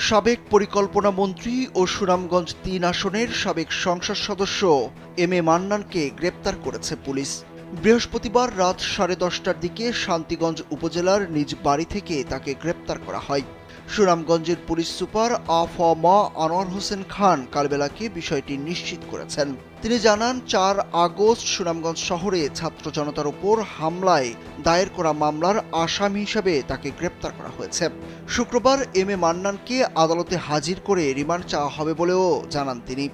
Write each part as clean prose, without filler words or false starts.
সাবেক পরিকল্পনা মন্ত্রী ও সুনামগঞ্জ ৩ আসনের সাবেক সংসদ সদস্য এম এ মান্নানকে গ্রেপ্তার করেছে পুলিশ। বৃহস্পতিবার রাত 10:30টার দিকে শান্তিগঞ্জ উপজেলার নিজ বাড়ি থেকে তাকে গ্রেপ্তার করা হয়। সুনামগঞ্জের পুলিশ সুপার আ.ফ.ম. আনোয়ার হোসেন খান কালবেলাকে বিষয়টি নিশ্চিত করেছেন। তিনি জানান, ৪ আগস্ট সুনামগঞ্জ শহরে ছাত্র জনতার উপর হামলায় দায়ের করা মামলার আসামি হিসেবে তাকে গ্রেপ্তার করা হয়েছে। শুক্রবার এম এ মান্নানকে আদালতে হাজির করে রিমান্ড চাওয়া হবে বলেও জানান তিনি।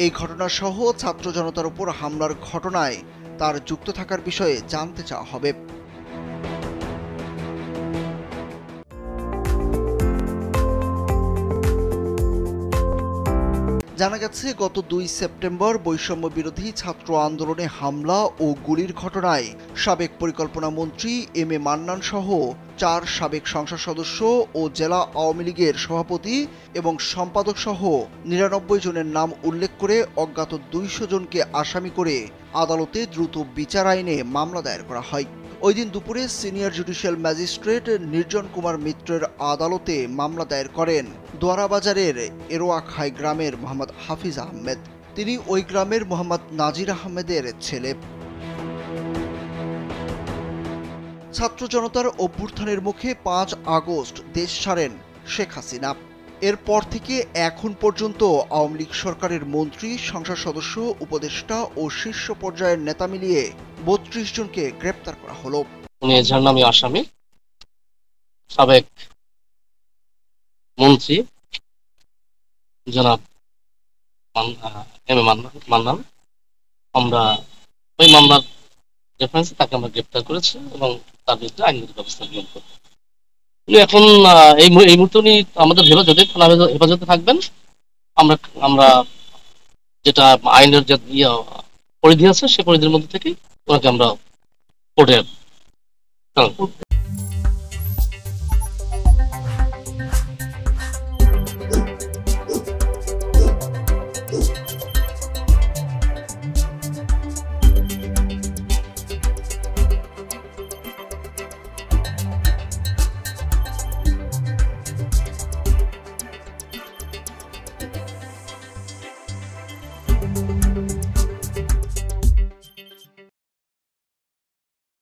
এই ঘটনাসহ ছাত্র জনতার উপর হামলার ঘটনায় তার যুক্ত থাকার বিষয়ে জানতে চাওয়া হবে। জানা গেছে, গত ২ সেপ্টেম্বর বৈষম্য বিরোধী ছাত্র আন্দোলনে হামলা ও গুলির ঘটনায় সাবেক পরিকল্পনা মন্ত্রী এম এ মান্নান সহ ৪ সাবেক সংসদ সদস্য ও জেলা আওয়ামী লীগের সভাপতি এবং সম্পাদক সহ ৯৯ জনের নাম উল্লেখ করে অজ্ঞাত ২০০ জনকে আসামি করে আদালতে দ্রুত বিচার আইনে মামলা দায়ের করা হয়। ওই দিন দুপুরে সিনিয়র জুডিশিয়াল ম্যাজিস্ট্রেট নির্জন কুমার মিত্রের আদালতে মামলা দায়ের করেন দোয়ারাবাজারের এরোয়াখাই গ্রামের মোহাম্মদ হাফিজ আহমেদ। তিনি ওই গ্রামের মোহাম্মদ নাজির আহমেদের ছেলে। ছাত্র জনতার অভ্যুত্থানের মুখে ৫ আগস্ট দেশ ছাড়েন শেখ হাসিনা। এরপর থেকে এখন পর্যন্ত আওয়ামী লীগ সরকারের মন্ত্রী, সংসদ সদস্য, উপদেষ্টা ও শীর্ষ পর্যায়ের নেতা মিলিয়ে ৩২ জনকে গ্রেপ্তার করা হলো। উনি এজাহার নামী আসামি, সাবেক মন্ত্রী জনাব এম এ মান্নান। আমরা ওই মামলার রেফারেন্সে তাকে আমরা গ্রেপ্তার করেছি এবং তার বিরুদ্ধে আইনগত ব্যবস্থা গ্রহণ করব। উনি এখন এই মুহূর্তে উনি আমাদের হেফাজতে থাকবেন। আমরা যেটা আইনের যে পরিধি আছে সে পরিধির মধ্যে থেকে ওনাকে আমরা কোর্টে